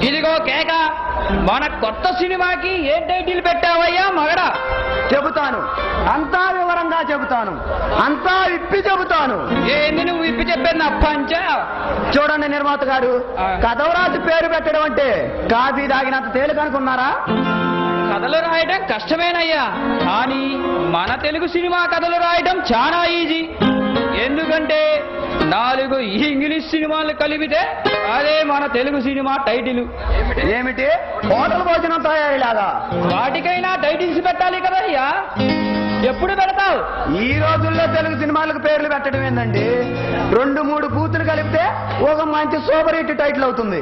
ఇదిగో కేక, మన కొత్త సినిమాకి ఏ టైటిల్ పెట్టావయ్యా మగడా? చెబుతాను, అంతా వివరంగా చెబుతాను, అంతా ఇప్పి చెబుతాను. ఏంది నువ్వు ఇప్పి చెప్పేది నా పంచ? చూడండి నిర్మాత గారు, కథవరాజు పేరు పెట్టడం అంటే కాఫీ తాగినంత తేలిక అనుకున్నారా? కథలు రాయడం కష్టమేనయ్యా, కానీ మన తెలుగు సినిమా కథలు రాయడం చాలా ఈజీ. ఎందుకంటే 4 ఇంగ్లీష్ సినిమాలు కలిపితే అదే మన తెలుగు సినిమా టైటిల్. ఏమిటి హోటల్ భోజనం తయారీలాగా? వాటికైనా టైటిల్స్ పెట్టాలి కదయ్యా, ఎప్పుడు పెడతావు? ఈ రోజుల్లో తెలుగు సినిమాలకు పేర్లు పెట్టడం ఏందండి? 2-3 బూతులు కలిపితే ఒక మంచి సూపర్ హిట్ టైటిల్ అవుతుంది.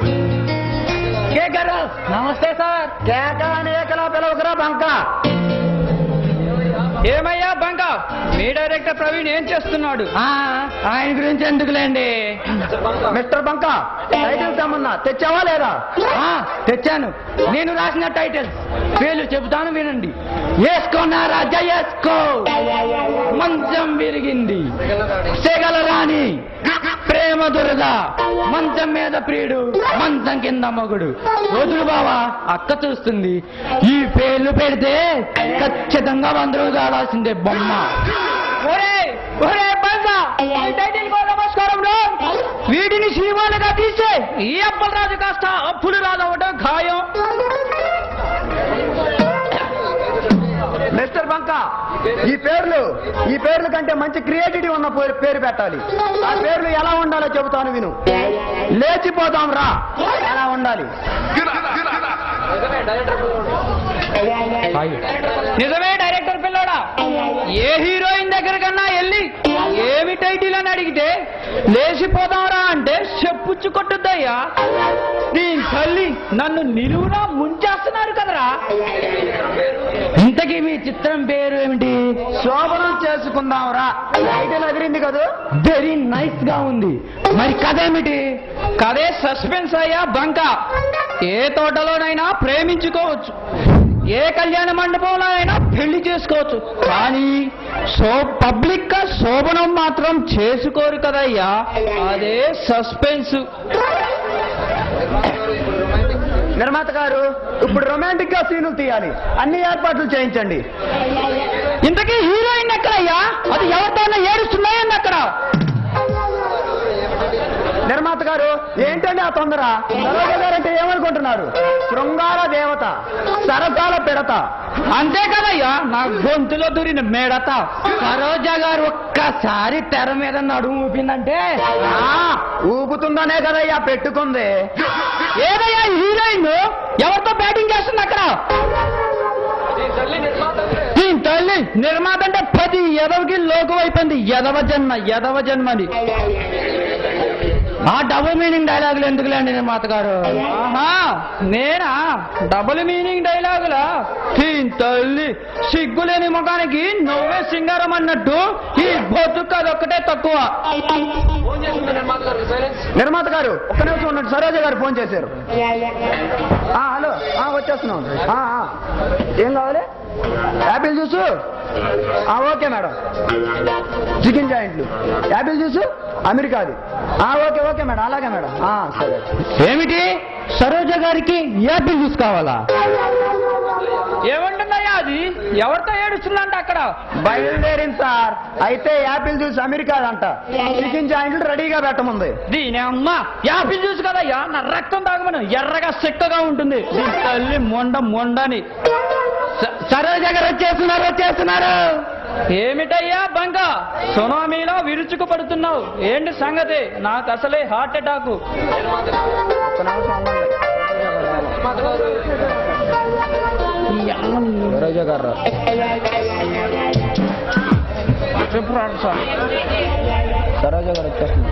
నమస్తే సార్. కేక అనేకలా పిలవకరా బంక. ఏమయ్యా బంక, మీ డైరెక్టర్ ప్రవీణ్ ఏం చేస్తున్నాడు? ఆయన గురించి ఎందుకులేండి. మిస్టర్ బంక, టైటిల్ తెమ్మన్నా తెచ్చావా లేదా? తెచ్చాను. నేను రాసిన టైటిల్స్ పేర్లు చెబుతాను వినండి. వేసుకున్నా రాజా వేసుకో, మంచం విరిగింది, సెగల రాణి, ప్రేమ దురద, మంచం మీద ప్రియుడు, మంచం కింద మగుడు, వదులు బావా అక్క చూస్తుంది. ఈ పేర్లు పెడితే ఖచ్చితంగా 100 రోజులు ఆడాల్సిందే బొమ్మ. నమస్కారం. వీటిని సినిమాలుగా తీసే ఈ అప్పల రాజు కాస్త అప్పులు రాదవడం ఖాయం. మిస్టర్ బంక, ఈ పేర్లు కంటే మంచి క్రియేటివిటీ ఉన్న పేరు పెట్టాలి. ఆ పేర్లు ఎలా ఉండాలో చెబుతాను విను. లేచిపోదాం రా ఎలా ఉండాలి? నిజమే డైరెక్టర్ పిల్లోడా, ఏ హీరోయిన్ దగ్గర కన్నా వెళ్ళి ఏమి టైటిల్ అని అడిగితే లేచిపోదాంరా అంటే చెప్పుచ్చు కొట్టుద్దయ్యా. దీని తల్లి నన్ను నిలువునా ముంచేస్తున్నారు కదరా. ఇంతకీ మీ చిత్రం పేరు ఏమిటి? శోభనం చేసుకుందాం రా. టైటిల్ అదిరింది కదా, వెరీ నైస్ గా ఉంది. మరి కథ ఏమిటి? కథే సస్పెన్స్ అయ్యా బంక. ఏ తోటలోనైనా ప్రేమించుకోవచ్చు, ఏ కళ్యాణ మండపంలో అయినా పెళ్లి చేసుకోవచ్చు, కానీ పబ్లిక్ గా శోభనం మాత్రం చేసుకోరు కదయ్యా. అదే సస్పెన్స్. నిర్మాత గారు, ఇప్పుడు రొమాంటిక్ గా సీన్లు తీయాలి, అన్ని ఏర్పాట్లు చేయించండి. ఇంతకీ హీరోయిన్ ఎక్కడయ్యా? అది ఎవరితోనైనా ఏడుస్తున్నాయండి అక్కడ. నిర్మాత గారు, ఏంటండి ఆ తొందర? సరోజ గారంటే ఏమనుకుంటున్నారు? శృంగార దేవత, సరసాల పెడత. అంతే కదయ్యా, నా గొంతులో దూరిన మేడత. సరోజ గారు ఒక్కసారి తెర మీద నడుము ఊపిందంటే ఊపుతుందనే కదయ్యా పెట్టుకుంది. ఏదయ్యా హీరోయిన్? ఎవరితో బ్యాటింగ్ చేస్తుంది అక్కడ? తల్లి నిర్మాత అంటే 10 ఎదవకి లోకు అయిపోయింది. ఎదవ జన్మని. ఆ డబుల్ మీనింగ్ డైలాగులు ఎందుకులేండి నిర్మాత గారు? నేనా డబుల్ మీనింగ్ డైలాగులా? తల్లి సిగ్గులేని ముఖానికి నువ్వే సింగారం అన్నట్టు ఈ బతుకు అదొక్కటే తక్కువ. నిర్మాత గారు ఒక్క నిమిషం ఉన్నట్టు సరోజ గారు ఫోన్ చేశారు. హలో, వచ్చేస్తున్నాం. ఏం కావాలి? Apple juice? Okay madam. Chicken జాయింట్లు, యాపిల్ జ్యూస్ అమెరికాది. ఓకే మేడం, అలాగే మేడం. సరే. ఏమిటి సరోజ గారికి యాపిల్ జ్యూస్ కావాలా? ఏమంటున్నాయా అది? ఎవరితో ఏడుస్తుందంట అక్కడ? బయలుదేరింది సార్. అయితే యాపిల్ జ్యూస్ అమెరికాదంట. చికెన్ జాయింట్లు రెడీగా పెట్టముంది. దీని అమ్మ యాపిల్ జ్యూస్ కదయ్యా, నా రక్తం తాగమను. ఎర్రగా సిక్కగా ఉంటుంది. దీని తల్లి మొండని. సరోజ గారు వచ్చేస్తున్నారు. ఏమిటయ్యా బంక, సునామీలో విరుచుకు పడుతున్నావు? ఏంటి సంగతి? నాకు అసలే హార్ట్ అటాక్. సరోజ గారు సరోజ గారు వచ్చేస్తుంది.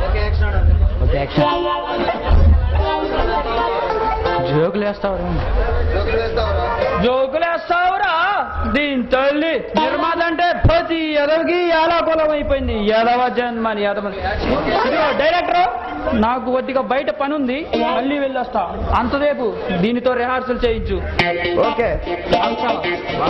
జోకులేస్తావురా? దీని తల్లి నిర్మాత అంటే 10 ఎదవకి ఏలాకులం అయిపోయింది. ఎదవ జన్మని. ఇదిగో డైరెక్టర్, నాకు కొద్దిగా బయట పని ఉంది, మళ్ళీ వెళ్ళొస్తా. అంతసేపు దీనితో రిహార్సల్ చేయించు. ఓకే.